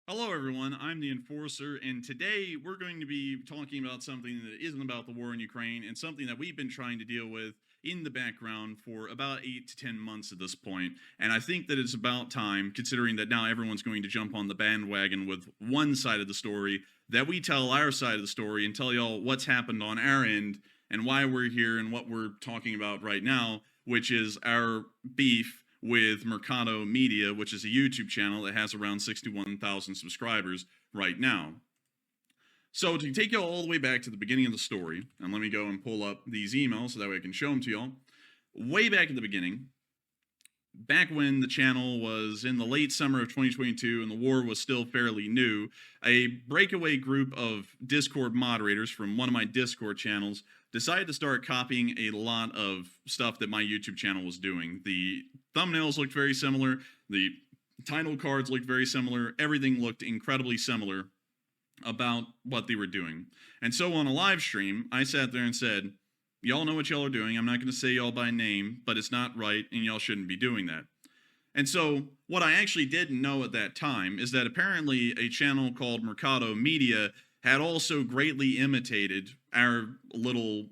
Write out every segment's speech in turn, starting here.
Hello, everyone. I'm the Enforcer, and today we're going to be talking about something that isn't about the war in Ukraine and something that we've been trying to deal with in the background for about 8 to 10 months at this point. And I think that it's about time, considering that now everyone's going to jump on the bandwagon with one side of the story, that we tell our side of the story and tell y'all what's happened on our end and why we're here and what we're talking about right now, which is our beef with Mercado Media, which is a YouTube channel that has around 61,000 subscribers right now. So to take y'all all the way back to the beginning of the story, and let me go and pull up these emails so that way I can show them to y'all. Way back at the beginning, back when the channel was in the late summer of 2022 and the war was still fairly new, a breakaway group of Discord moderators from one of my Discord channels decided to start copying a lot of stuff that my YouTube channel was doing. The thumbnails looked very similar, the title cards looked very similar, everything looked incredibly similar about what they were doing. And so on a live stream, I sat there and said, y'all know what y'all are doing. I'm not going to say y'all by name, but it's not right, and y'all shouldn't be doing that. And so what I actually didn't know at that time is that apparently a channel called Mercado Media had also greatly imitated our little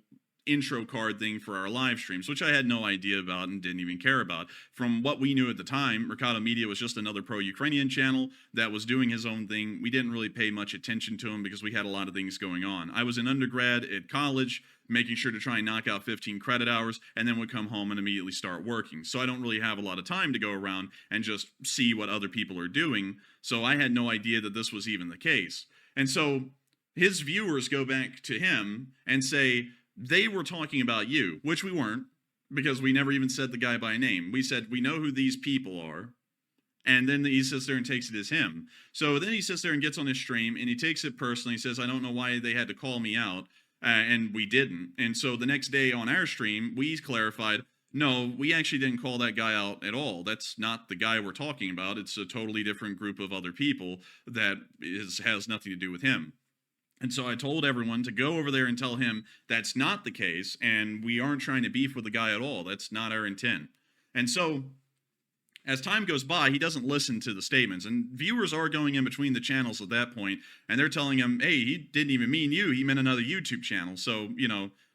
intro card thing for our live streams, which I had no idea about and didn't even care about. From what we knew at the time, Mercado Media was just another pro-Ukrainian channel that was doing his own thing. We didn't really pay much attention to him because we had a lot of things going on. I was an undergrad at college, making sure to try and knock out 15 credit hours, and then would come home and immediately start working. So I don't really have a lot of time to go around and just see what other people are doing. So I had no idea that this was even the case. And so his viewers go back to him and say, they were talking about you, which we weren't, because we never even said the guy by name. We said, we know who these people are. And then he sits there and takes it as him. So then he sits there and gets on his stream and he takes it personally. He says, I don't know why they had to call me out. And we didn't. And so the next day on our stream, we clarified, no, we actually didn't call that guy out at all. That's not the guy we're talking about. It's a totally different group of other people that has nothing to do with him. And so I told everyone to go over there and tell him that's not the case, and we aren't trying to beef with the guy at all. That's not our intent. And so as time goes by, he doesn't listen to the statements, and viewers are going in between the channels at that point, and they're telling him, hey, he didn't even mean you, he meant another YouTube channel. So,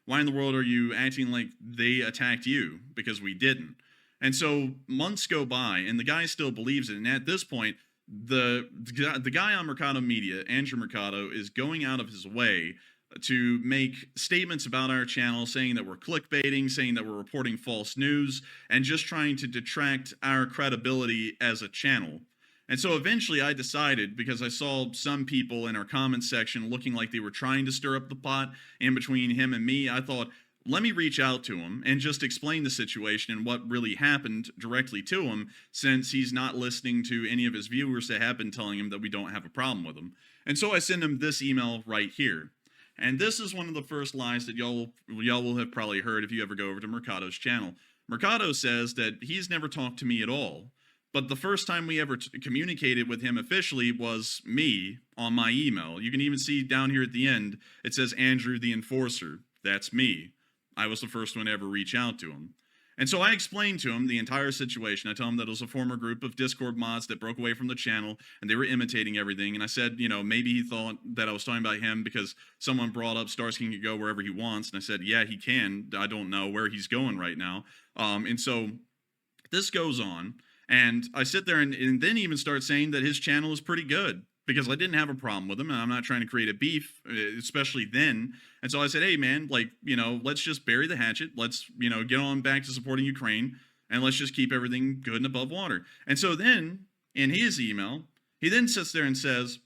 why in the world are you acting like they attacked you? Because we didn't. And so months go by, and the guy still believes it, and at this point, the guy on Mercado Media, Andrew Mercado, is going out of his way to make statements about our channel, saying that we're clickbaiting, saying that we're reporting false news, and just trying to detract our credibility as a channel. And so eventually I decided, because I saw some people in our comments section looking like they were trying to stir up the pot in between him and me, I thought, let me reach out to him and just explain the situation and what really happened directly to him, since he's not listening to any of his viewers that have been telling him that we don't have a problem with him. And so I send him this email right here. And this is one of the first lies that y'all will have probably heard if you ever go over to Mercado's channel. Mercado says that he's never talked to me at all. But the first time we ever communicated with him officially was me on my email. You can even see down here at the end, it says Andrew the Enforcer. That's me. I was the first one to ever reach out to him. And so I explained to him the entire situation. I told him that it was a former group of Discord mods that broke away from the channel and they were imitating everything. And I said, maybe he thought that I was talking about him because someone brought up Starsky can go wherever he wants. And I said, yeah, he can. I don't know where he's going right now. And so this goes on. And I sit there and then even start saying that his channel is pretty good, because I didn't have a problem with him, and I'm not trying to create a beef, especially then. And so I said, hey, man, let's just bury the hatchet. Let's, get on back to supporting Ukraine, and let's just keep everything good and above water. And so then, in his email, he then sits there and says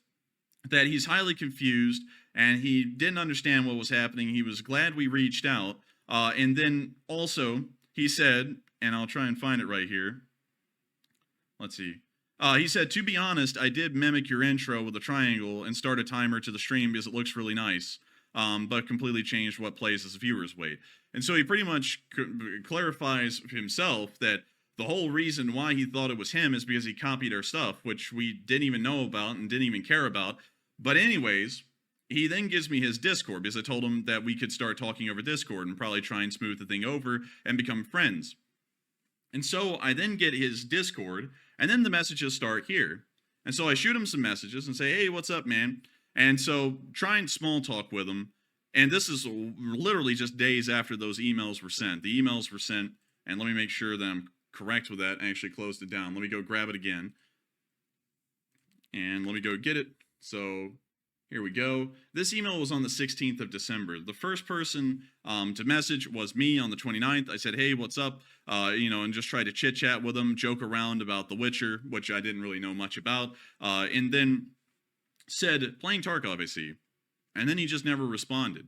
that he's highly confused, and he didn't understand what was happening. He was glad we reached out. And then also, he said, and I'll try and find it right here. Let's see. He said, to be honest, I did mimic your intro with a triangle and start a timer to the stream because it looks really nice, but completely changed what plays as viewers wait. And so he pretty much clarifies himself that the whole reason why he thought it was him is because he copied our stuff, which we didn't even know about and didn't even care about. But anyways, he then gives me his Discord, because I told him that we could start talking over Discord and probably try and smooth the thing over and become friends. And so I then get his Discord, and then the messages start here. And so I shoot him some messages and say, hey, what's up, man? And so try and small talk with him. And this is literally just days after those emails were sent. The emails were sent, and let me make sure that I'm correct with that. I actually closed it down. Let me go grab it again. And let me go get it. So here we go. This email was on the 16th of December. The first person to message was me on the 29th. I said, hey, what's up? And just try to chit chat with him, joke around about The Witcher, which I didn't really know much about. And then said, playing Tarkov, I see. And then he just never responded.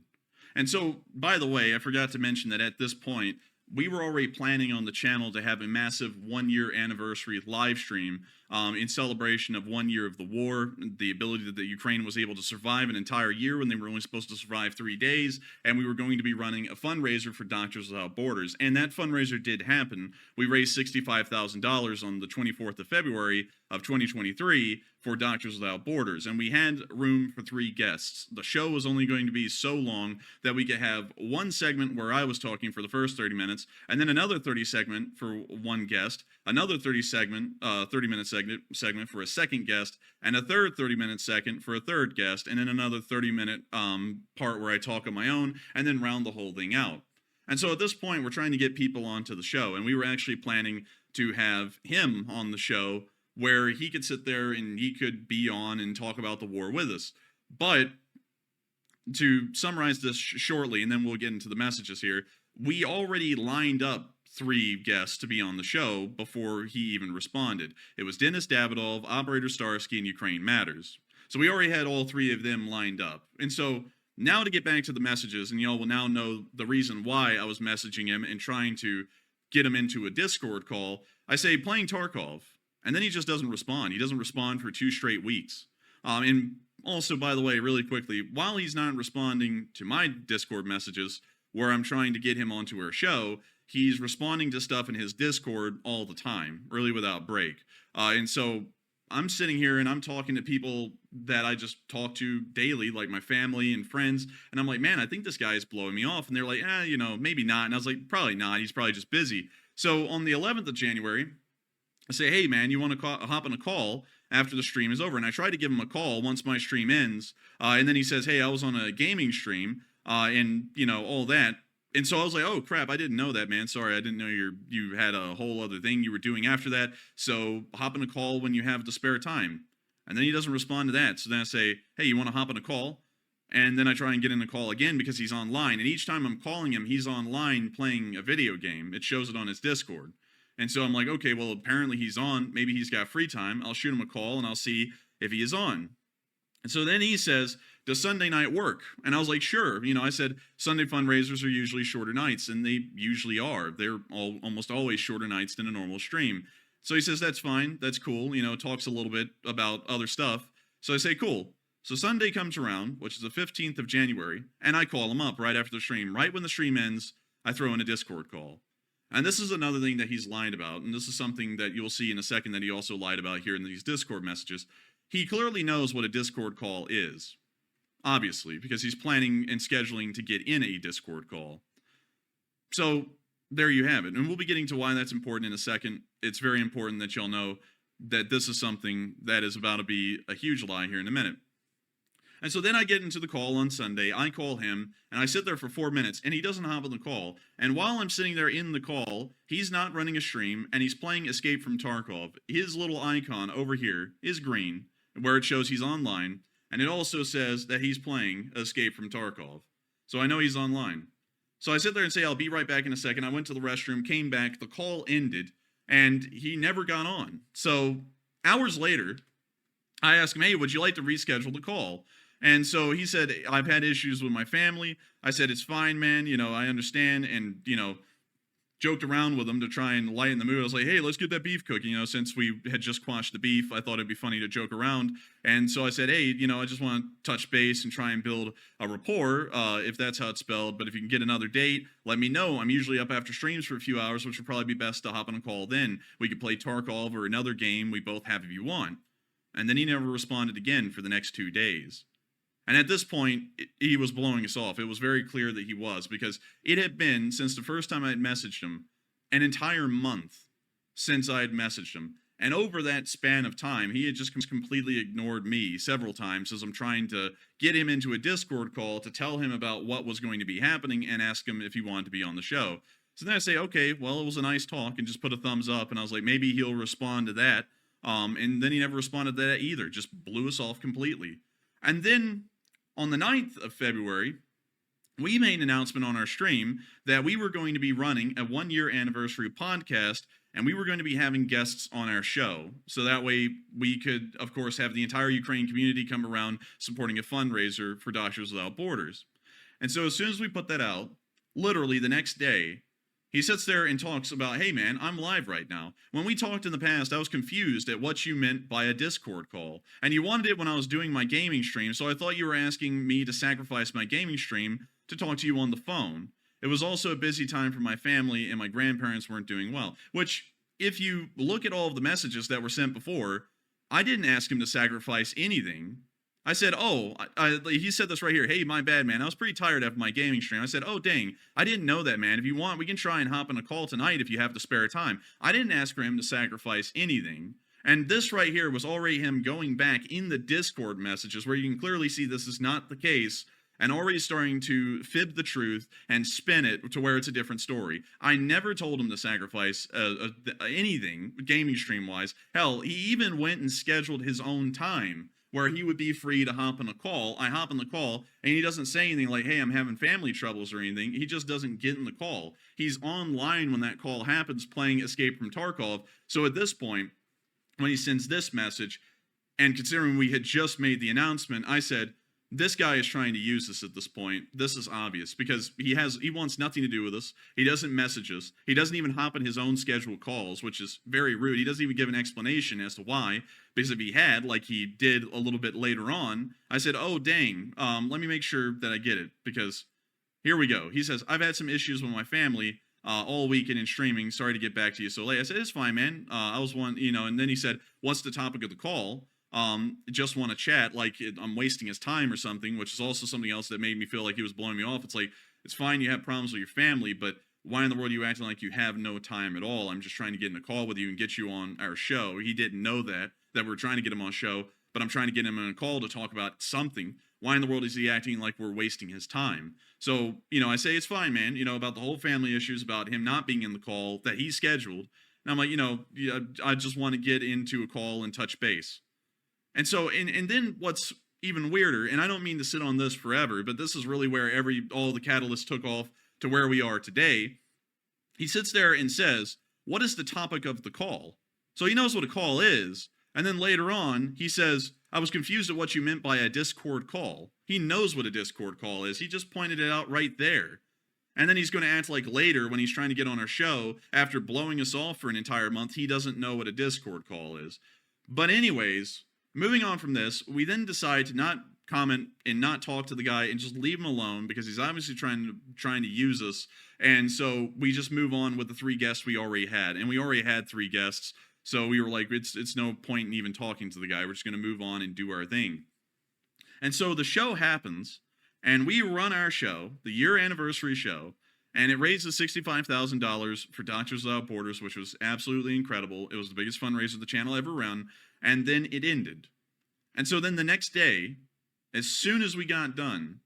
And so, by the way, I forgot to mention that at this point, we were already planning on the channel to have a massive 1-year anniversary live stream in celebration of 1 year of the war, the ability that the Ukraine was able to survive an entire year when they were only supposed to survive 3 days, and we were going to be running a fundraiser for Doctors Without Borders. And that fundraiser did happen. We raised $65,000 on the 24th of February of 2023 for Doctors Without Borders, and we had room for 3 guests. The show was only going to be so long that we could have one segment where I was talking for the first 30 minutes, and then another 30 segment for one guest, another 30-minute segment for a second guest, and a third 30-minute segment for a third guest, and then another 30-minute part where I talk on my own, and then round the whole thing out. And so at this point, we're trying to get people onto the show, and we were actually planning to have him on the show where he could sit there and he could be on and talk about the war with us. But to summarize this shortly, and then we'll get into the messages here, we already lined up 3 guests to be on the show before he even responded. It was Dennis Davidov, Operator Starsky, and Ukraine Matters. So we already had all 3 of them lined up. And so now to get back to the messages, and y'all will now know the reason why I was messaging him and trying to get him into a Discord call. I say, playing Tarkov. And then he just doesn't respond. He doesn't respond for 2 straight weeks. And also, by the way, really quickly, while he's not responding to my Discord messages where I'm trying to get him onto our show, he's responding to stuff in his Discord all the time, really without break. And so I'm sitting here and I'm talking to people that I just talk to daily, like my family and friends. And I'm like, man, I think this guy is blowing me off. And they're like, maybe not. And I was like, probably not. He's probably just busy. So on the 11th of January, I say, hey, man, you want to hop on a call after the stream is over? And I try to give him a call once my stream ends. And then he says, hey, I was on a gaming stream and, all that. And so I was like, oh, crap, I didn't know that, man. Sorry, I didn't know you had a whole other thing you were doing after that. So hop on a call when you have the spare time. And then he doesn't respond to that. So then I say, hey, you want to hop on a call? And then I try and get in a call again because he's online. And each time I'm calling him, he's online playing a video game. It shows it on his Discord. And so I'm like, okay, well, apparently he's on. Maybe he's got free time. I'll shoot him a call and I'll see if he is on. And so then he says, does Sunday night work? And I was like, sure. I said, Sunday fundraisers are usually shorter nights, and they usually are. They're almost always shorter nights than a normal stream. So he says, that's fine. That's cool. Talks a little bit about other stuff. So I say, cool. So Sunday comes around, which is the 15th of January, and I call him up right after the stream. Right when the stream ends, I throw in a Discord call. And this is another thing that he's lied about, and this is something that you'll see in a second that he also lied about here in these Discord messages. He clearly knows what a Discord call is, obviously, because he's planning and scheduling to get in a Discord call. So there you have it, and we'll be getting to why that's important in a second. It's very important that y'all know that this is something that is about to be a huge lie here in a minute. And so then I get into the call on Sunday, I call him, and I sit there for 4 minutes, and he doesn't hop on the call. And while I'm sitting there in the call, he's not running a stream, and he's playing Escape from Tarkov. His little icon over here is green, where it shows he's online, and it also says that he's playing Escape from Tarkov. So I know he's online. So I sit there and say, I'll be right back in a second. I went to the restroom, came back, the call ended, and he never got on. So hours later, I asked him, hey, would you like to reschedule the call? And so he said, I've had issues with my family. I said, it's fine, man. I understand. And, joked around with him to try and lighten the mood. I was like, hey, let's get that beef cooking. Since we had just quashed the beef, I thought it'd be funny to joke around. And so I said, hey, I just want to touch base and try and build a rapport, if that's how it's spelled. But if you can get another date, let me know. I'm usually up after streams for a few hours, which would probably be best to hop on a call then. We could play Tarkov or another game we both have if you want. And then he never responded again for the next 2 days. And at this point, he was blowing us off. It was very clear that he was, because it had been, since the first time I had messaged him, an entire month since I had messaged him. And over that span of time, he had just completely ignored me several times as I'm trying to get him into a Discord call to tell him about what was going to be happening and ask him if he wanted to be on the show. So then I say, okay, well, it was a nice talk, and just put a thumbs up. And I was like, maybe he'll respond to that. And then he never responded to that either, just blew us off completely. And then on the 9th of February, we made an announcement on our stream that we were going to be running a 1-year anniversary podcast, and we were going to be having guests on our show. So that way we could, of course, have the entire Ukraine community come around supporting a fundraiser for Doctors Without Borders. And so as soon as we put that out, literally the next day, he sits there and talks about, hey man, I'm live right now. When we talked in the past, I was confused at what you meant by a Discord call. And you wanted it when I was doing my gaming stream, so I thought you were asking me to sacrifice my gaming stream to talk to you on the phone. It was also a busy time for my family, and my grandparents weren't doing well. Which, if you look at all of the messages that were sent before, I didn't ask him to sacrifice anything. I said, he said this right here. Hey, my bad, man. I was pretty tired after my gaming stream. I said, oh, dang, I didn't know that, man. If you want, we can try and hop on a call tonight if you have the spare time. I didn't ask for him to sacrifice anything. And this right here was already him going back in the Discord messages where you can clearly see this is not the case, and already starting to fib the truth and spin it to where it's a different story. I never told him to sacrifice anything gaming stream-wise. Hell, he even went and scheduled his own time where he would be free to hop on a call. I hop on the call, and he doesn't say anything like, hey, I'm having family troubles or anything. He just doesn't get in the call. He's online when that call happens playing Escape from Tarkov. So at this point, when he sends this message, and considering we had just made the announcement, I said, this guy is trying to use this at this point. This is obvious because he wants nothing to do with us. He doesn't message us. He doesn't even hop in his own scheduled calls, which is very rude. He doesn't even give an explanation as to why, because if he had, like he did a little bit later on, I said, oh, dang, let me make sure that I get it, because here we go. He says, I've had some issues with my family all weekend in streaming. Sorry to get back to you so late. I said, it's fine, man. I was one, and then he said, what's the topic of the call? Just want to chat like I'm wasting his time or something, which is also something else that made me feel like he was blowing me off. It's like, it's fine, you have problems with your family, but why in the world are you acting like you have no time at all? I'm just trying to get in a call with you and get you on our show. He didn't know that we're trying to get him on a show, but I'm trying to get him on a call to talk about something. Why in the world is he acting like we're wasting his time? So, I say it's fine, man, about the whole family issues, about him not being in the call that he scheduled. And I'm like, I just want to get into a call and touch base. And so, and then what's even weirder, and I don't mean to sit on this forever, but this is really where all the catalysts took off to where we are today. He sits there and says, what is the topic of the call? So he knows what a call is. And then later on, he says, I was confused at what you meant by a Discord call. He knows what a Discord call is. He just pointed it out right there. And then he's going to act like later when he's trying to get on our show, after blowing us off for an entire month, he doesn't know what a Discord call is. But anyways, moving on from this, we then decide to not comment and not talk to the guy and just leave him alone because he's obviously trying to use us. And so we just move on with the 3 guests we already had. And we already had 3 guests. So we were like, it's no point in even talking to the guy. We're just going to move on and do our thing. And so the show happens, and we run our show, the year anniversary show, and it raises $65,000 for Doctors Without Borders, which was absolutely incredible. It was the biggest fundraiser the channel ever run. And then it ended. And so then the next day, as soon as we got done,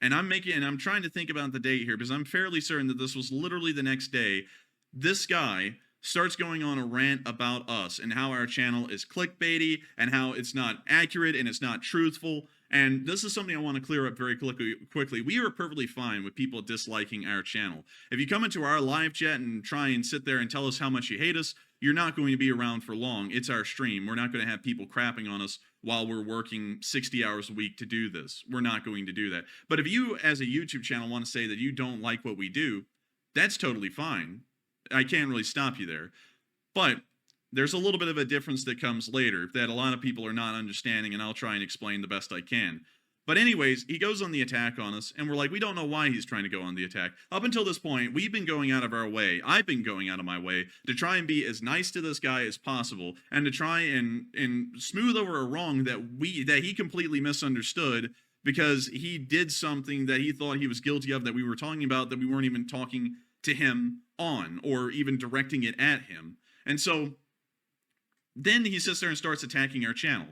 and I'm trying to think about the date here because I'm fairly certain that this was literally the next day, this guy starts going on a rant about us and how our channel is clickbaity and how it's not accurate and it's not truthful. And this is something I want to clear up very quickly. We are perfectly fine with people disliking our channel. If you come into our live chat and try and sit there and tell us how much you hate us, you're not going to be around for long. It's our stream. We're not going to have people crapping on us while we're working 60 hours a week to do this. We're not going to do that. But if you, as a YouTube channel, want to say that you don't like what we do, that's totally fine. I can't really stop you there. But there's a little bit of a difference that comes later that a lot of people are not understanding, and I'll try and explain the best I can. But anyways, he goes on the attack on us, and we're like, we don't know why he's trying to go on the attack. Up until this point, we've been going out of our way. I've been going out of my way to try and be as nice to this guy as possible, and to try and smooth over a wrong that he completely misunderstood because he did something that he thought he was guilty of that we were talking about that we weren't even talking to him on or even directing it at him. And so Then he sits there and starts attacking our channel.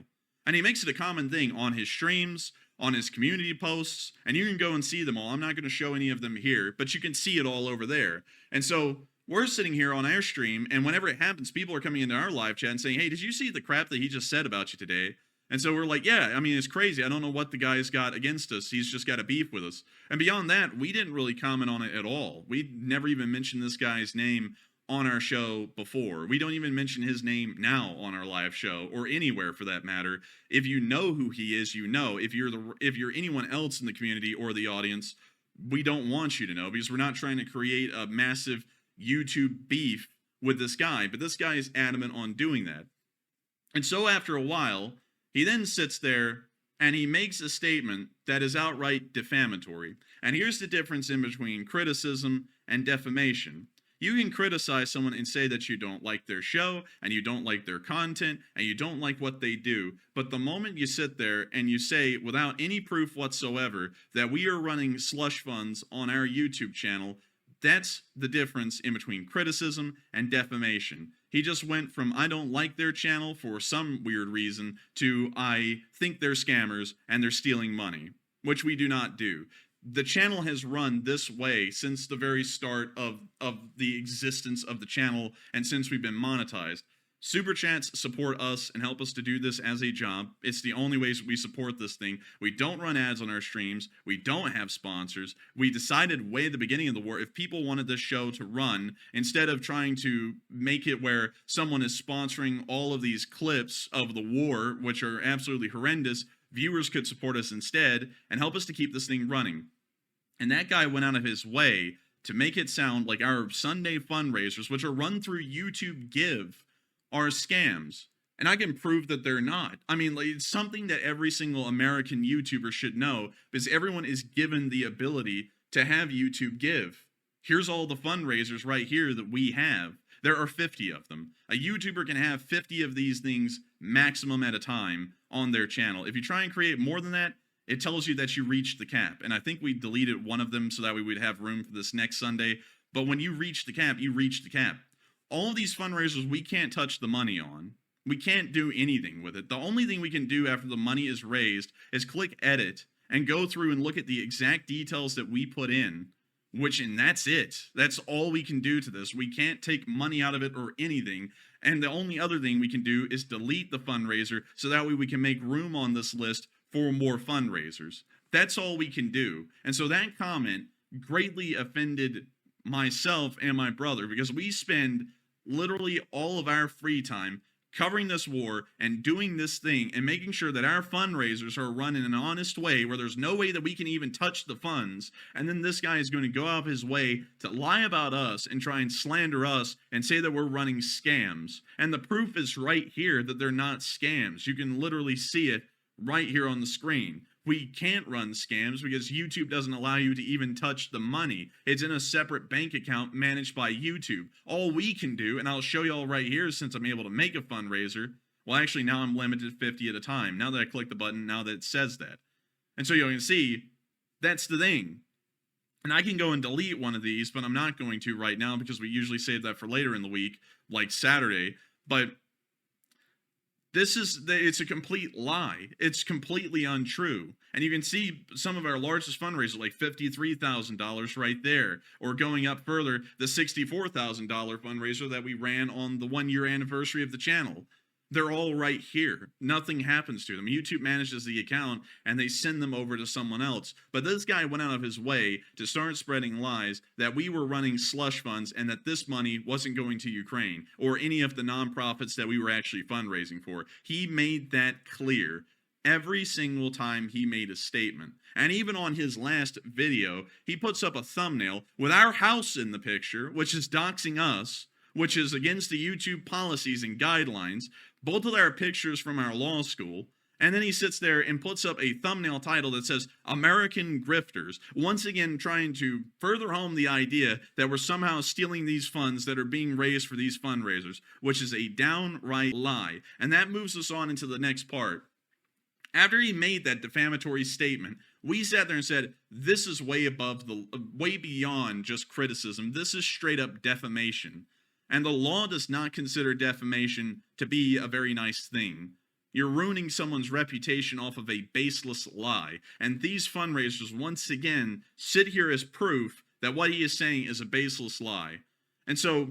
And he makes it a common thing on his streams, on his community posts, and you can go and see them all. I'm not going to show any of them here, but you can see it all over there. And so we're sitting here on our stream, and whenever it happens, people are coming into our live chat and saying, hey, did you see the crap that he just said about you today? And so we're like, yeah, I mean, it's crazy. I don't know what the guy's got against us. He's just got a beef with us. And beyond that, we didn't really comment on it at all. We never even mentioned this guy's name on our show before. We don't even mention his name now on our live show or anywhere for that matter. If you know who he is, you know. If you're anyone else in the community or the audience, we don't want you to know because we're not trying to create a massive YouTube beef with this guy. But this guy is adamant on doing that. And so after a while, he then sits there and he makes a statement that is outright defamatory. And here's the difference in between criticism and defamation. You can criticize someone and say that you don't like their show, and you don't like their content, and you don't like what they do. But the moment you sit there and you say, without any proof whatsoever, that we are running slush funds on our YouTube channel, that's the difference in between criticism and defamation. He just went from, I don't like their channel for some weird reason, to, I think they're scammers and they're stealing money, which we do not do. The channel has run this way since the very start of the existence of the channel and since we've been monetized. Super chats support us and help us to do this as a job. It's the only ways we support this thing. We don't run ads on our streams. We don't have sponsors. We decided way at the beginning of the war, if people wanted this show to run, instead of trying to make it where someone is sponsoring all of these clips of the war, which are absolutely horrendous, viewers could support us instead and help us to keep this thing running. And that guy went out of his way to make it sound like our Sunday fundraisers, which are run through YouTube Give, are scams. And I can prove that they're not. I mean, like, it's something that every single American YouTuber should know, because everyone is given the ability to have YouTube Give. Here's all the fundraisers right here that we have. There are 50 of them. A YouTuber can have 50 of these things maximum at a time on their channel. If you try and create more than that, it tells you that you reached the cap. And I think we deleted one of them so that we would have room for this next Sunday. But when you reach the cap, you reach the cap. All of these fundraisers, we can't touch the money on. We can't do anything with it. The only thing we can do after the money is raised is click edit and go through and look at the exact details that we put in, and that's it. That's all we can do to this. We can't take money out of it or anything. And the only other thing we can do is delete the fundraiser so that way we can make room on this list for more fundraisers. That's all we can do. And so that comment greatly offended myself and my brother because we spend literally all of our free time covering this war and doing this thing and making sure that our fundraisers are run in an honest way where there's no way that we can even touch the funds. And then this guy is going to go out of his way to lie about us and try and slander us and say that we're running scams. And the proof is right here that they're not scams. You can literally see it right here on the screen. We can't run scams because YouTube doesn't allow you to even touch the money. It's in a separate bank account managed by YouTube. All we can do, and I'll show y'all right here since I'm able to make a fundraiser. Well, actually, now I'm limited to 50 at a time. Now that I click the button, now that it says that. And so you can see, that's the thing. And I can go and delete one of these, but I'm not going to right now because we usually save that for later in the week, like Saturday. But it's a complete lie. It's completely untrue. And you can see some of our largest fundraisers, like $53,000 right there, or going up further, the $64,000 fundraiser that we ran on the 1-year anniversary of the channel. They're all right here. Nothing happens to them. YouTube manages the account and they send them over to someone else. But this guy went out of his way to start spreading lies that we were running slush funds and that this money wasn't going to Ukraine or any of the nonprofits that we were actually fundraising for. He made that clear every single time he made a statement. And even on his last video, he puts up a thumbnail with our house in the picture, which is doxing us, which is against the YouTube policies and guidelines. Both of our pictures from our law school. And then he sits there and puts up a thumbnail title that says American Grifters, once again trying to further home the idea that we're somehow stealing these funds that are being raised for these fundraisers, which is a downright lie. And that moves us on into the next part. After he made that defamatory statement, we sat there and said, this is way beyond just criticism. This is straight up defamation. And the law does not consider defamation to be a very nice thing. You're ruining someone's reputation off of a baseless lie. And these fundraisers, once again, sit here as proof that what he is saying is a baseless lie. And so,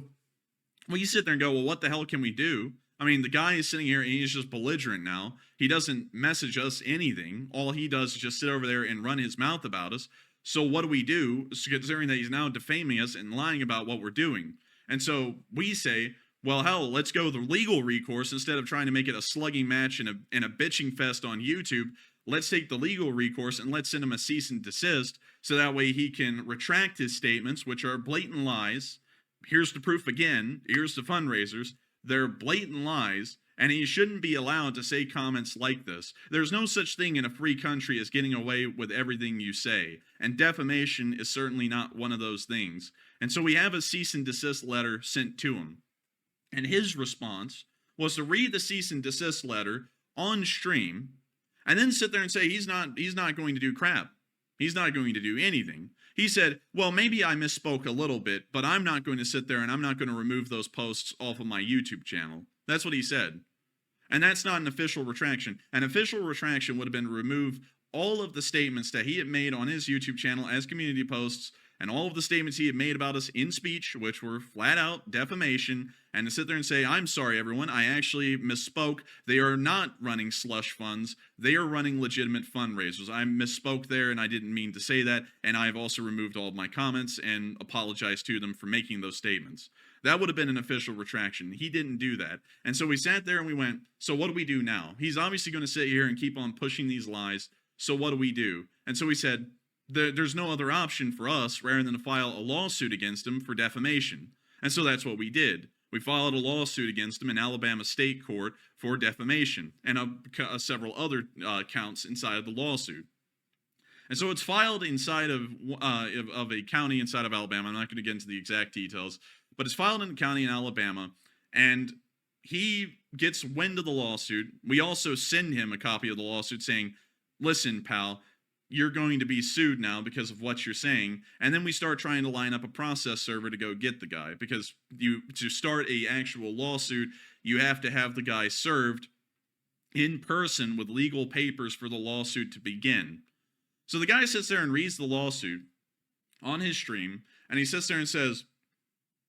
you sit there and go, well, what the hell can we do? I mean, the guy is sitting here and he's just belligerent now. He doesn't message us anything. All he does is just sit over there and run his mouth about us. So what do? Considering that he's now defaming us and lying about what we're doing. And so we say, well, hell, let's go the legal recourse instead of trying to make it a slugging match and a bitching fest on YouTube. Let's take the legal recourse and let's send him a cease and desist so that way he can retract his statements, which are blatant lies. Here's the proof again. Here's the fundraisers. They're blatant lies, and he shouldn't be allowed to say comments like this. There's no such thing in a free country as getting away with everything you say, and defamation is certainly not one of those things. And so we have a cease and desist letter sent to him. And his response was to read the cease and desist letter on stream and then sit there and say he's not going to do crap. He's not going to do anything. He said, well, maybe I misspoke a little bit, but I'm not going to sit there and I'm not going to remove those posts off of my YouTube channel. That's what he said. And that's not an official retraction. An official retraction would have been to remove all of the statements that he had made on his YouTube channel as community posts and all of the statements he had made about us in speech, which were flat out defamation, and to sit there and say, I'm sorry, everyone, I actually misspoke. They are not running slush funds. They are running legitimate fundraisers. I misspoke there, and I didn't mean to say that, and I've also removed all of my comments and apologized to them for making those statements. That would have been an official retraction. He didn't do that. And so we sat there and we went, so what do we do now? He's obviously going to sit here and keep on pushing these lies, so what do we do? And so we said, there's no other option for us rather than to file a lawsuit against him for defamation. And so that's what we did. We filed a lawsuit against him in Alabama State Court for defamation and several other counts inside of the lawsuit. And so it's filed inside of a county inside of Alabama. I'm not going to get into the exact details, but it's filed in a county in Alabama, and he gets wind of the lawsuit. We also send him a copy of the lawsuit saying, listen, pal, you're going to be sued now because of what you're saying. And then we start trying to line up a process server to go get the guy, because to start a actual lawsuit, you have to have the guy served in person with legal papers for the lawsuit to begin. So the guy sits there and reads the lawsuit on his stream, and he sits there and says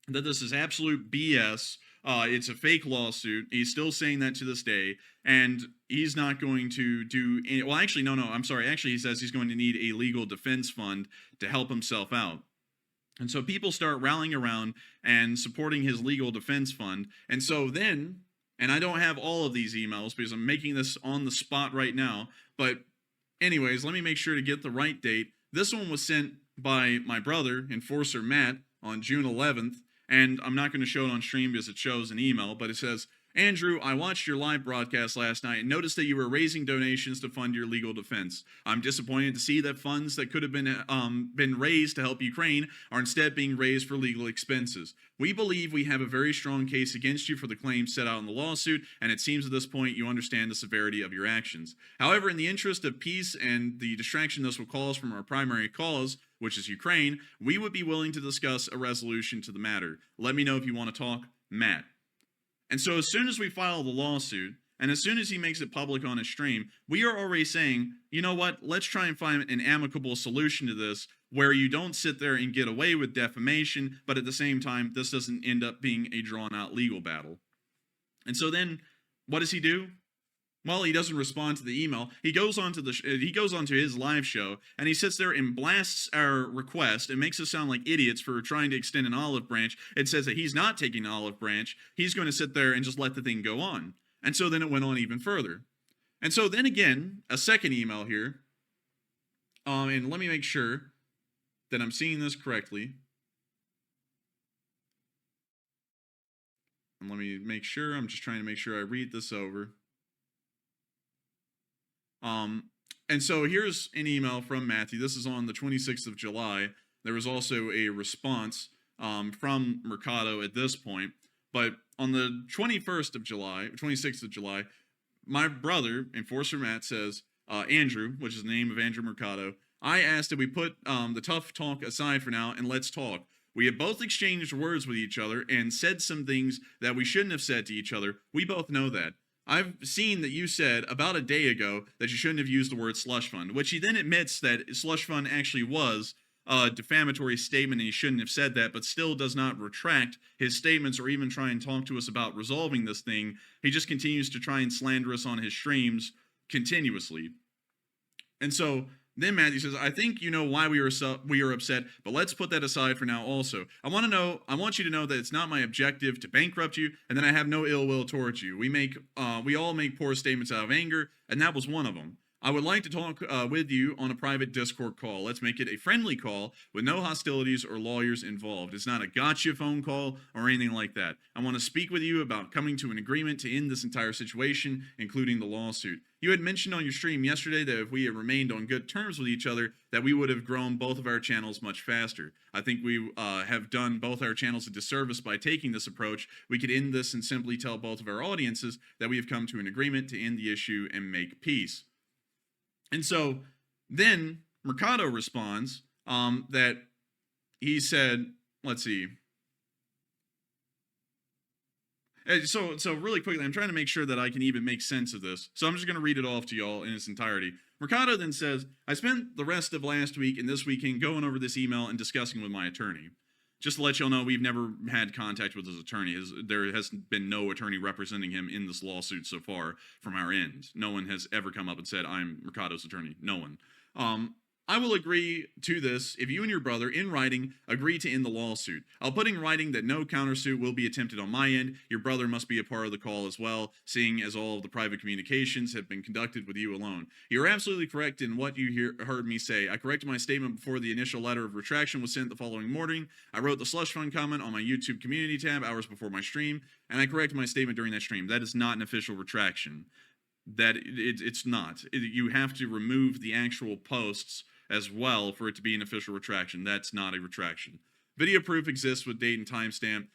that this is absolute BS. It's a fake lawsuit. He's still saying that to this day, and he's not going to do any, well, actually, no, I'm sorry. Actually, he says he's going to need a legal defense fund to help himself out. And so people start rallying around and supporting his legal defense fund. And so then, and I don't have all of these emails because I'm making this on the spot right now, but anyways, let me make sure to get the right date. This one was sent by my brother, Enforcer Matt, on June 11th. And I'm not going to show it on stream because it shows an email, but it says, Andrew, I watched your live broadcast last night and noticed that you were raising donations to fund your legal defense. I'm disappointed to see that funds that could have been raised to help Ukraine are instead being raised for legal expenses. We believe we have a very strong case against you for the claims set out in the lawsuit, and it seems at this point you understand the severity of your actions. However, in the interest of peace and the distraction this will cause from our primary cause, which is Ukraine, we would be willing to discuss a resolution to the matter. Let me know if you want to talk, Matt. And so as soon as we file the lawsuit, and as soon as he makes it public on his stream, we are already saying, you know what, let's try and find an amicable solution to this where you don't sit there and get away with defamation, but at the same time, this doesn't end up being a drawn-out legal battle. And so then, what does he do? Well, he doesn't respond to the email. He goes onto his live show, and he sits there and blasts our request and makes us sound like idiots for trying to extend an olive branch. It says that he's not taking an olive branch. He's going to sit there and just let the thing go on. And so then it went on even further. And so then again, a second email here. And let me make sure that I'm seeing this correctly. And let me make sure. I'm just trying to make sure I read this over. And so here's an email from Matthew. This is on the 26th of July. There was also a response from Mercado at this point. But on the 26th of July, my brother, Enforcer Matt, says, Andrew, which is the name of Andrew Mercado, I asked that we put the tough talk aside for now and let's talk. We have both exchanged words with each other and said some things that we shouldn't have said to each other. We both know that. I've seen that you said about a day ago that you shouldn't have used the word slush fund, which he then admits that slush fund actually was a defamatory statement and he shouldn't have said that, but still does not retract his statements or even try and talk to us about resolving this thing. He just continues to try and slander us on his streams continuously. And so then Matthew says, I think you know why we are upset, but let's put that aside for now also. I want you to know that it's not my objective to bankrupt you, and that I have no ill will towards you. We all make poor statements out of anger, and that was one of them. I would like to talk with you on a private Discord call. Let's make it a friendly call with no hostilities or lawyers involved. It's not a gotcha phone call or anything like that. I want to speak with you about coming to an agreement to end this entire situation, including the lawsuit. You had mentioned on your stream yesterday that if we had remained on good terms with each other, that we would have grown both of our channels much faster. I think we have done both our channels a disservice by taking this approach. We could end this and simply tell both of our audiences that we have come to an agreement to end the issue and make peace. And so then Mercado responds that he said, let's see. So really quickly, I'm trying to make sure that I can even make sense of this. So I'm just going to read it off to y'all in its entirety. Mercado then says, I spent the rest of last week and this weekend going over this email and discussing with my attorney. Just to let y'all know, we've never had contact with his attorney. There has been no attorney representing him in this lawsuit so far from our end. No one has ever come up and said, I'm Mercado's attorney. No one. I will agree to this if you and your brother, in writing, agree to end the lawsuit. I'll put in writing that no countersuit will be attempted on my end. Your brother must be a part of the call as well, seeing as all of the private communications have been conducted with you alone. You're absolutely correct in what you heard me say. I corrected my statement before the initial letter of retraction was sent the following morning. I wrote the slush fund comment on my YouTube community tab hours before my stream, and I corrected my statement during that stream. That is not an official retraction. It's not. You have to remove the actual posts as well for it to be an official retraction. That's not a retraction. Video proof exists with date and timestamp.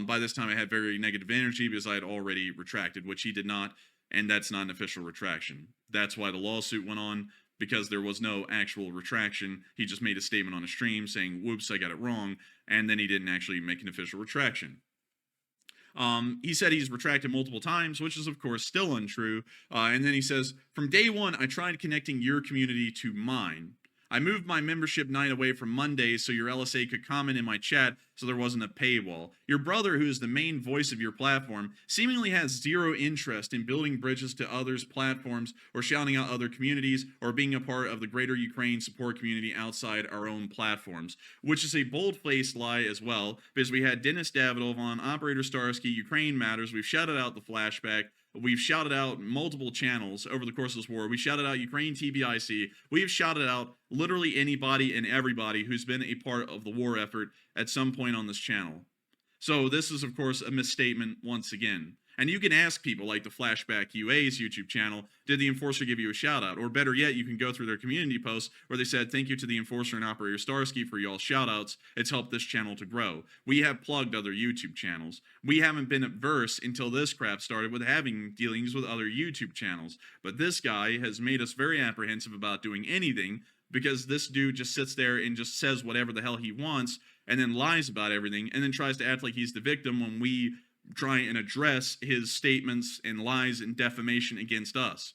By this time I had very negative energy because I had already retracted, which he did not, and that's not an official retraction. That's why the lawsuit went on, because there was no actual retraction. He just made a statement on a stream saying, whoops, I got it wrong, and then he didn't actually make an official retraction. He said he's retracted multiple times, which is, of course, still untrue. And then he says, from day one, I tried connecting your community to mine. I moved my membership night away from Mondays so your LSA could comment in my chat so there wasn't a paywall. Your brother, who is the main voice of your platform, seemingly has zero interest in building bridges to others' platforms or shouting out other communities or being a part of the greater Ukraine support community outside our own platforms, which is a bold-faced lie as well, because we had Dennis Davidov on, Operator Starsky, Ukraine Matters, we've shouted out the flashback, we've shouted out multiple channels over the course of this war. We shouted out Ukraine TBIC. We've shouted out literally anybody and everybody who's been a part of the war effort at some point on this channel. So this is, of course, a misstatement once again. And you can ask people like the Flashback UA's YouTube channel, did the Enforcer give you a shout out? Or better yet, you can go through their community posts where they said, thank you to the Enforcer and Operator Starsky for y'all shout outs. It's helped this channel to grow. We have plugged other YouTube channels. We haven't been adverse until this crap started with having dealings with other YouTube channels. But this guy has made us very apprehensive about doing anything, because this dude just sits there and just says whatever the hell he wants and then lies about everything and then tries to act like he's the victim when we try and address his statements and lies and defamation against us.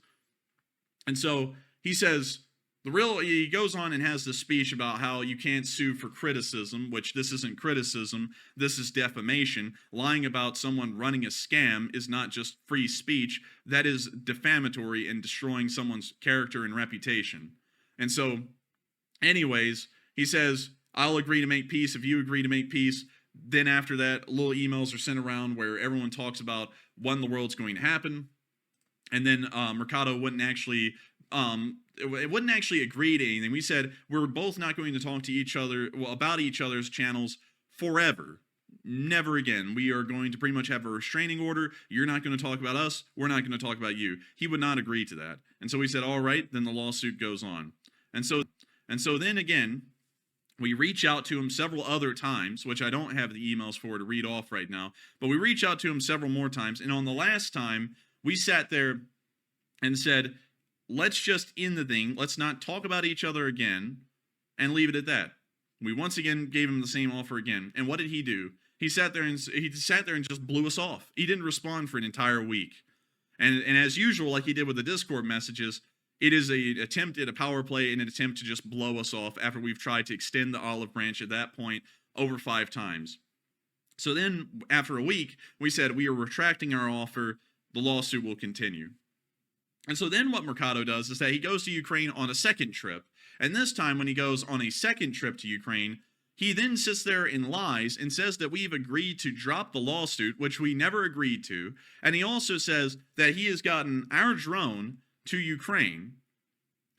And so he says, he goes on and has this speech about how you can't sue for criticism, which this isn't criticism, this is defamation. Lying about someone running a scam is not just free speech, that is defamatory and destroying someone's character and reputation. And so, anyways, he says, I'll agree to make peace if you agree to make peace. Then after that, little emails are sent around where everyone talks about when the world's going to happen. And then Mercado wouldn't actually agree to anything. We said we're both not going to talk to each other about each other's channels forever. Never again. We are going to pretty much have a restraining order. You're not going to talk about us. We're not going to talk about you. He would not agree to that. And so we said, all right, then the lawsuit goes on. And so then again, we reach out to him several other times, which I don't have the emails for to read off right now, but we reach out to him several more times. And on the last time, we sat there and said, let's just end the thing. Let's not talk about each other again and leave it at that. We once again gave him the same offer again. And what did he do? He sat there and just blew us off. He didn't respond for an entire week. And as usual, like he did with the Discord messages, it is an attempt at a power play and an attempt to just blow us off after we've tried to extend the olive branch at that point over 5 times. So then, after a week, we said we are retracting our offer. The lawsuit will continue. And so then what Mercado does is that he goes to Ukraine on a second trip. And this time, when he goes on a second trip to Ukraine, he then sits there and lies and says that we've agreed to drop the lawsuit, which we never agreed to. And he also says that he has gotten our drone to Ukraine.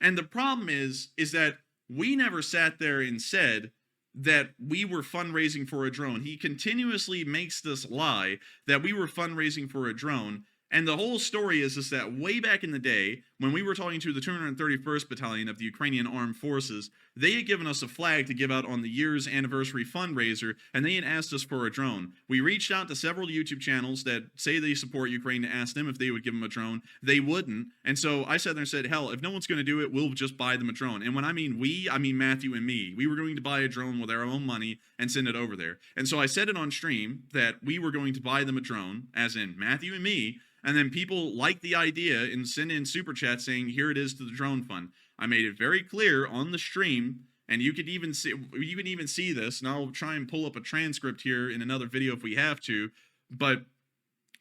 And the problem is that we never sat there and said that we were fundraising for a drone. He continuously makes this lie that we were fundraising for a drone. And the whole story is that way back in the day, when we were talking to the 231st Battalion of the Ukrainian Armed Forces, they had given us a flag to give out on the year's anniversary fundraiser, and they had asked us for a drone. We reached out to several YouTube channels that say they support Ukraine to ask them if they would give them a drone. They wouldn't. And so I sat there and said, hell, if no one's going to do it, we'll just buy them a drone. And when I mean we, I mean Matthew and me. We were going to buy a drone with our own money and send it over there. And so I said it on stream that we were going to buy them a drone, as in Matthew and me. And then people liked the idea and sent in super chats saying, here it is to the drone fund. I made it very clear on the stream, and you can even see this, and I'll try and pull up a transcript here in another video if we have to. But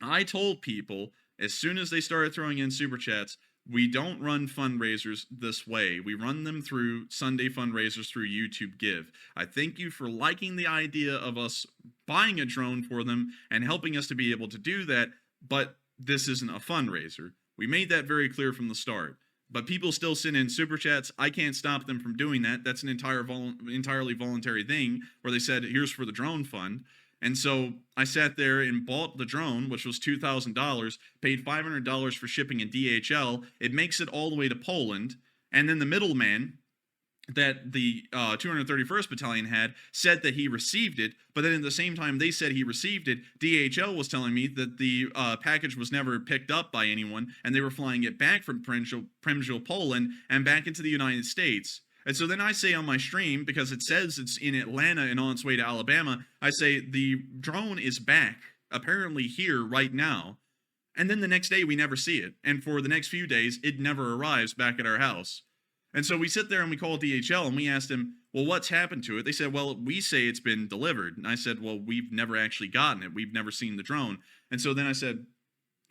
I told people, as soon as they started throwing in super chats, we don't run fundraisers this way. We run them through Sunday fundraisers through YouTube Give. I thank you for liking the idea of us buying a drone for them and helping us to be able to do that, but this isn't a fundraiser. We made that very clear from the start. But people still send in super chats. I can't stop them from doing that. That's an entirely voluntary thing where they said, here's for the drone fund. And so I sat there and bought the drone, which was $2,000, paid $500 for shipping in DHL. It makes it all the way to Poland. And then the middleman that the 231st Battalion had said that he received it, but then at the same time they said he received it, DHL was telling me that the package was never picked up by anyone, and they were flying it back from Przemysl, Poland, and back into the United States. And so then I say on my stream, because it says it's in Atlanta and on its way to Alabama, I say the drone is back, apparently here right now. And then the next day we never see it. And for the next few days, it never arrives back at our house. And so we sit there and we call DHL and we asked them, well, what's happened to it? They said, well, we say it's been delivered. And I said, well, we've never actually gotten it. We've never seen the drone. And so then I said,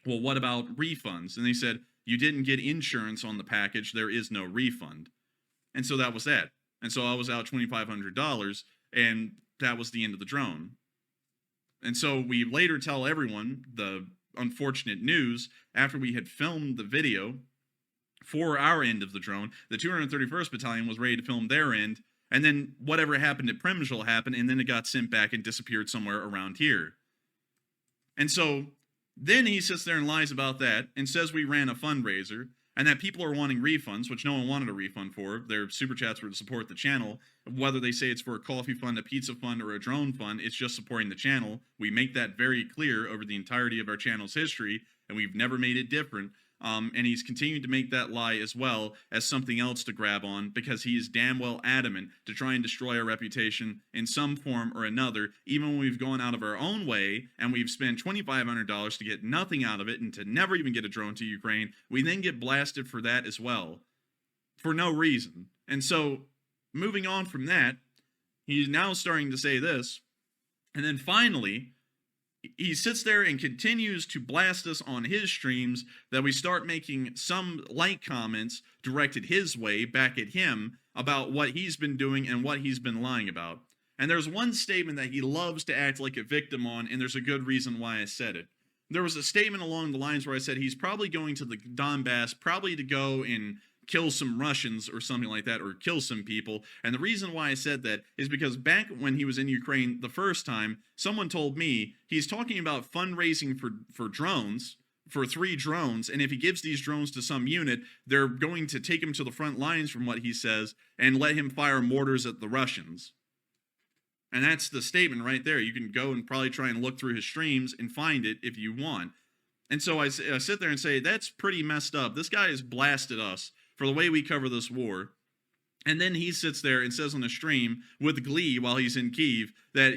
well, what about refunds? And they said, you didn't get insurance on the package. There is no refund. And so that was that. And so I was out $2,500, and that was the end of the drone. And so we later tell everyone the unfortunate news after we had filmed the video for our end of the drone. The 231st Battalion was ready to film their end, and then whatever happened at Przemysl happened, and then it got sent back and disappeared somewhere around here. And so then he sits there and lies about that and says we ran a fundraiser and that people are wanting refunds, which no one wanted a refund for. Their super chats were to support the channel. Whether they say it's for a coffee fund, a pizza fund, or a drone fund, it's just supporting the channel. We make that very clear over the entirety of our channel's history, and we've never made it different. And he's continued to make that lie as well as something else to grab on, because he is damn well adamant to try and destroy our reputation in some form or another, even when we've gone out of our own way and we've spent $2,500 to get nothing out of it and to never even get a drone to Ukraine. We then get blasted for that as well, for no reason. And so, moving on from that, he's now starting to say this, and then finally, he sits there and continues to blast us on his streams that we start making some like comments directed his way back at him about what he's been doing and what he's been lying about. And there's one statement that he loves to act like a victim on, and there's a good reason why I said it. There was a statement along the lines where I said he's probably going to the Donbass, probably to go and kill some Russians or something like that, or kill some people. And the reason why I said that is because back when he was in Ukraine the first time, someone told me he's talking about fundraising for drones, for 3 drones, and if he gives these drones to some unit, they're going to take him to the front lines, from what he says, and let him fire mortars at the Russians. And that's the statement right there. You can go and probably try and look through his streams and find it if you want. And so I sit there and say, that's pretty messed up. This guy has blasted us for the way we cover this war. And then he sits there and says on a stream with glee while he's in Kyiv that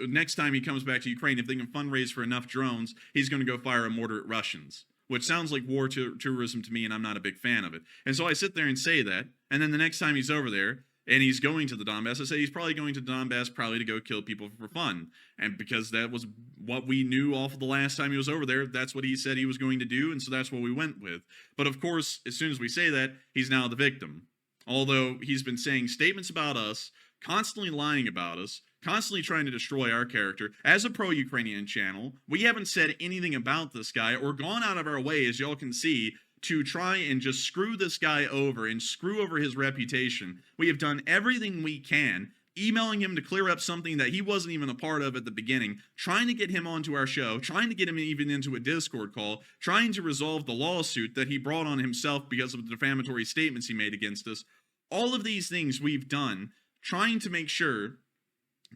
next time he comes back to Ukraine, if they can fundraise for enough drones, he's going to go fire a mortar at Russians, which sounds like war tourism to me, and I'm not a big fan of it. And so I sit there and say that, and then the next time he's over there and he's going to the Donbass, I say he's probably going to the Donbass probably to go kill people for fun. And because that was what we knew off of the last time he was over there, that's what he said he was going to do, and so that's what we went with. But of course, as soon as we say that, he's now the victim. Although he's been saying statements about us, constantly lying about us, constantly trying to destroy our character. As a pro-Ukrainian channel, we haven't said anything about this guy or gone out of our way, as y'all can see, to try and just screw this guy over and screw over his reputation. We have done everything we can, emailing him to clear up something that he wasn't even a part of at the beginning, trying to get him onto our show, trying to get him even into a Discord call, trying to resolve the lawsuit that he brought on himself because of the defamatory statements he made against us. All of these things we've done, trying to make sure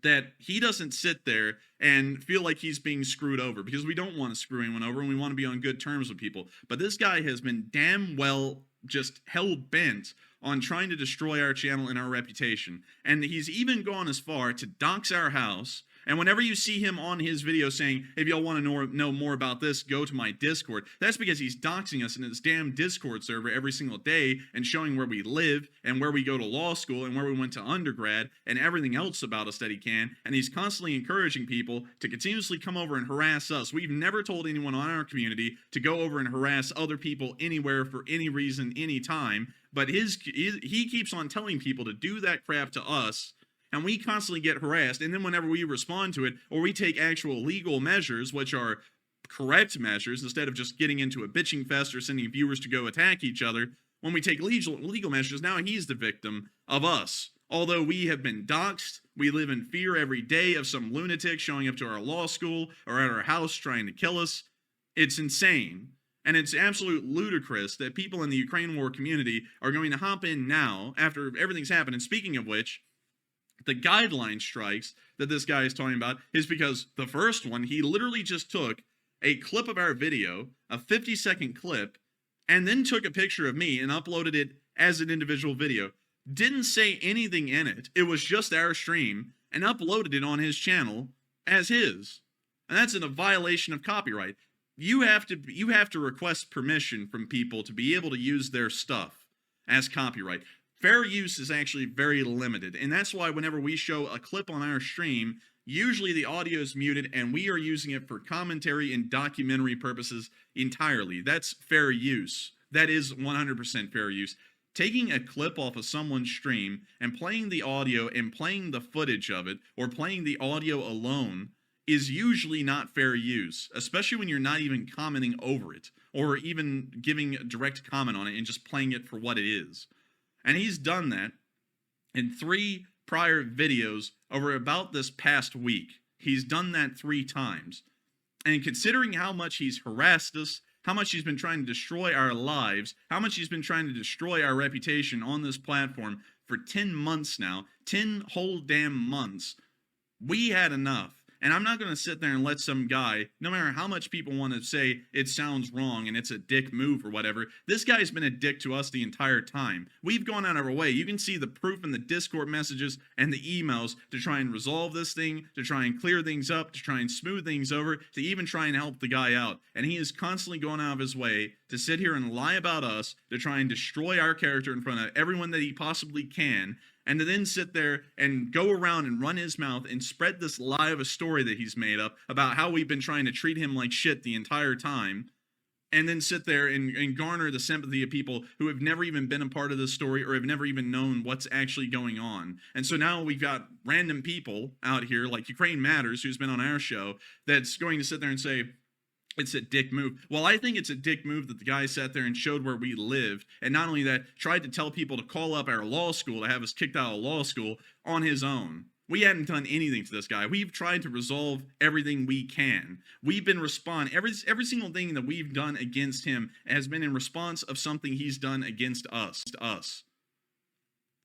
that he doesn't sit there and feel like he's being screwed over, because we don't want to screw anyone over and we want to be on good terms with people. But this guy has been damn well just hell-bent on trying to destroy our channel and our reputation. And he's even gone as far to dox our house. And whenever you see him on his video saying, if y'all want to know more about this, go to my Discord, that's because he's doxing us in his damn Discord server every single day and showing where we live and where we go to law school and where we went to undergrad and everything else about us that he can. And he's constantly encouraging people to continuously come over and harass us. We've never told anyone on our community to go over and harass other people anywhere for any reason, any time. But he keeps on telling people to do that crap to us. And we constantly get harassed, and then whenever we respond to it, or we take actual legal measures, which are correct measures, instead of just getting into a bitching fest or sending viewers to go attack each other, when we take legal measures, now he's the victim of us. Although we have been doxxed, we live in fear every day of some lunatic showing up to our law school or at our house trying to kill us. It's insane. And it's absolute ludicrous that people in the Ukraine war community are going to hop in now, after everything's happened. And speaking of which, the guideline strikes that this guy is talking about is because the first one, he literally just took a clip of our video, a 50-second clip, and then took a picture of me and uploaded it as an individual video. Didn't say anything in it. It was just our stream, and uploaded it on his channel as his. And that's in a violation of copyright. You have to request permission from people to be able to use their stuff as copyright. Fair use is actually very limited, and that's why whenever we show a clip on our stream, usually the audio is muted and we are using it for commentary and documentary purposes entirely. That's fair use. That is 100% fair use. Taking a clip off of someone's stream and playing the audio and playing the footage of it, or playing the audio alone, is usually not fair use, especially when you're not even commenting over it, or even giving a direct comment on it and just playing it for what it is. And he's done that in 3 prior videos over about this past week. He's done that 3 times. And considering how much he's harassed us, how much he's been trying to destroy our lives, how much he's been trying to destroy our reputation on this platform for 10 months now, 10 whole damn months, we had enough. And I'm not going to sit there and let some guy, no matter how much people want to say it sounds wrong and it's a dick move or whatever, this guy's been a dick to us the entire time. We've gone out of our way. You can see the proof in the Discord messages and the emails to try and resolve this thing, to try and clear things up, to try and smooth things over, to even try and help the guy out. And he is constantly going out of his way to sit here and lie about us, to try and destroy our character in front of everyone that he possibly can, and to then sit there and go around and run his mouth and spread this lie of a story that he's made up about how we've been trying to treat him like shit the entire time, and then sit there and garner the sympathy of people who have never even been a part of this story or have never even known what's actually going on. And so now we've got random people out here like Ukraine Matters, who's been on our show, that's going to sit there and say, it's a dick move. Well, I think it's a dick move that the guy sat there and showed where we lived, and not only that, tried to tell people to call up our law school to have us kicked out of law school on his own. We hadn't done anything to this guy. We've tried to resolve everything we can. We've been responding. Every single thing that we've done against him has been in response of something he's done against us.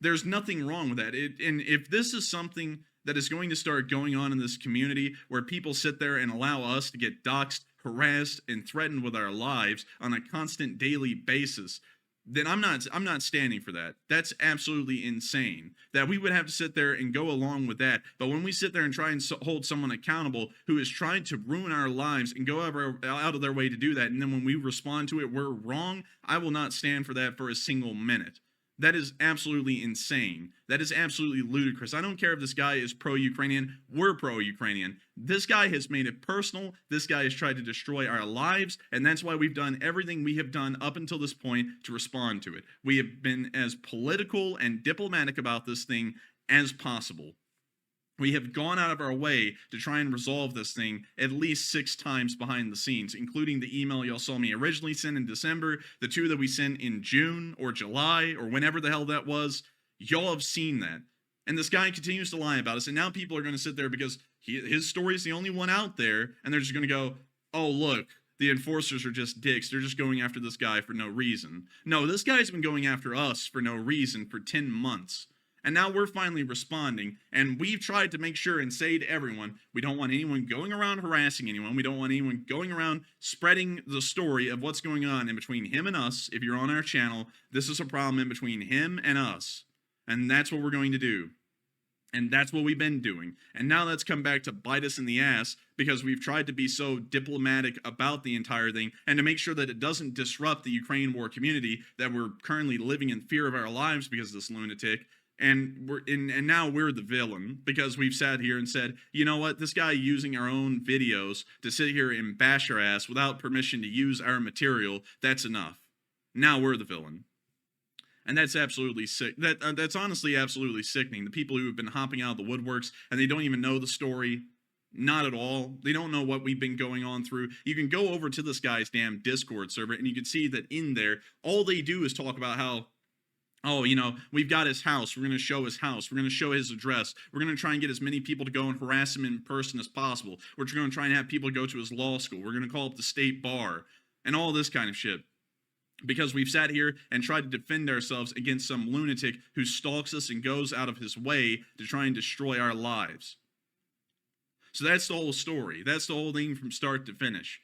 There's nothing wrong with that. And if this is something that is going to start going on in this community, where people sit there and allow us to get doxxed, harassed, and threatened with our lives on a constant daily basis, then I'm not standing for that. That's absolutely insane that we would have to sit there and go along with that. But when we sit there and try and hold someone accountable who is trying to ruin our lives and go out of their way to do that, and then when we respond to it, we're wrong, I will not stand for that for a single minute. That is absolutely insane. That is absolutely ludicrous. I don't care if this guy is pro-Ukrainian. We're pro-Ukrainian. This guy has made it personal. This guy has tried to destroy our lives, and that's why we've done everything we have done up until this point to respond to it. We have been as political and diplomatic about this thing as possible. We have gone out of our way to try and resolve this thing at least 6 times behind the scenes, including the email y'all saw me originally send in December, the 2 that we sent in June or July or whenever the hell that was. Y'all have seen that. And this guy continues to lie about us, and now people are going to sit there because his story is the only one out there, and they're just going to go, oh, look, the enforcers are just dicks. They're just going after this guy for no reason. No, this guy's been going after us for no reason for 10 months. And now we're finally responding, and we've tried to make sure and say to everyone, we don't want anyone going around harassing anyone. We don't want anyone going around spreading the story of what's going on in between him and us. If you're on our channel, this is a problem in between him and us. And that's what we're going to do. And that's what we've been doing. And now that's come back to bite us in the ass because we've tried to be so diplomatic about the entire thing and to make sure that it doesn't disrupt the Ukraine war community, that we're currently living in fear of our lives because of this lunatic. And now we're the villain because we've sat here and said, you know what, this guy using our own videos to sit here and bash our ass without permission to use our material, that's enough. Now we're the villain. And that's absolutely sick. That's honestly absolutely sickening. The people who have been hopping out of the woodworks and they don't even know the story. Not at all. They don't know what we've been going on through. You can go over to this guy's damn Discord server and you can see that in there, all they do is talk about how, oh, you know, we've got his house. We're going to show his house. We're going to show his address. We're going to try and get as many people to go and harass him in person as possible. We're going to try and have people go to his law school. We're going to call up the state bar and all this kind of shit. Because we've sat here and tried to defend ourselves against some lunatic who stalks us and goes out of his way to try and destroy our lives. So that's the whole story. That's the whole thing from start to finish.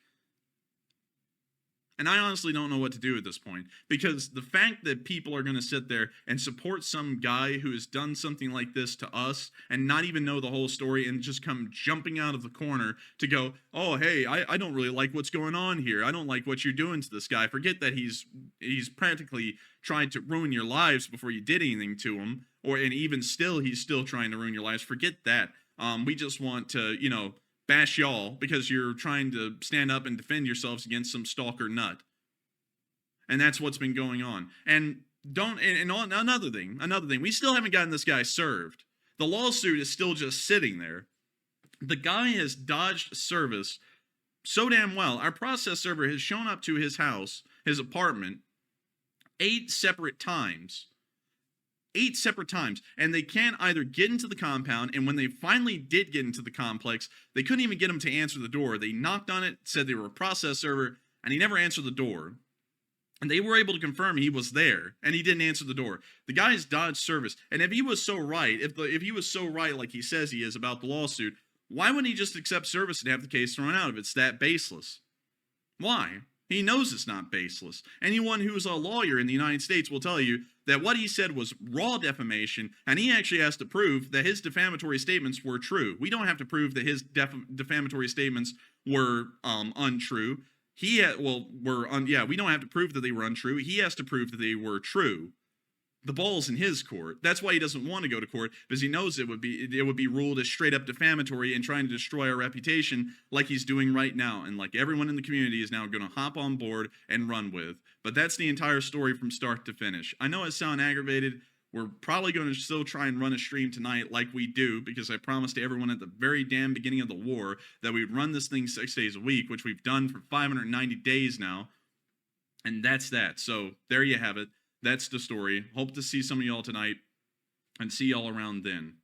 And I honestly don't know what to do at this point, because the fact that people are going to sit there and support some guy who has done something like this to us and not even know the whole story and just come jumping out of the corner to go, oh, hey, I don't really like what's going on here. I don't like what you're doing to this guy. Forget that he's practically tried to ruin your lives before you did anything to him, and even still, he's still trying to ruin your lives. Forget that. We just want to, bash y'all because you're trying to stand up and defend yourselves against some stalker nut. And that's what's been going on. And another thing, we still haven't gotten this guy served. The lawsuit is still just sitting there. The guy has dodged service so damn well. Our process server has shown up to his house, his apartment, 8 separate times. 8 separate times, and they can't either get into the compound, and when they finally did get into the complex, they couldn't even get him to answer the door. They knocked on it, said they were a process server, and he never answered the door. And they were able to confirm he was there, and he didn't answer the door. The guy's dodged service, and if he was so right, if he was so right like he says he is about the lawsuit, why wouldn't he just accept service and have the case thrown out if it's that baseless? Why? He knows it's not baseless. Anyone who's a lawyer in the United States will tell you that what he said was raw defamation, and he actually has to prove that his defamatory statements were true. We don't have to prove that his defamatory statements were untrue. We don't have to prove that they were untrue. He has to prove that they were true. The ball's in his court. That's why he doesn't want to go to court, because he knows it would be ruled as straight up defamatory and trying to destroy our reputation like he's doing right now, and like everyone in the community is now going to hop on board and run with. But that's the entire story from start to finish. I know it sounds aggravated. We're probably going to still try and run a stream tonight like we do, because I promised to everyone at the very damn beginning of the war that we'd run this thing 6 days a week, which we've done for 590 days now. And that's that. So there you have it. That's the story. Hope to see some of y'all tonight and see y'all around then.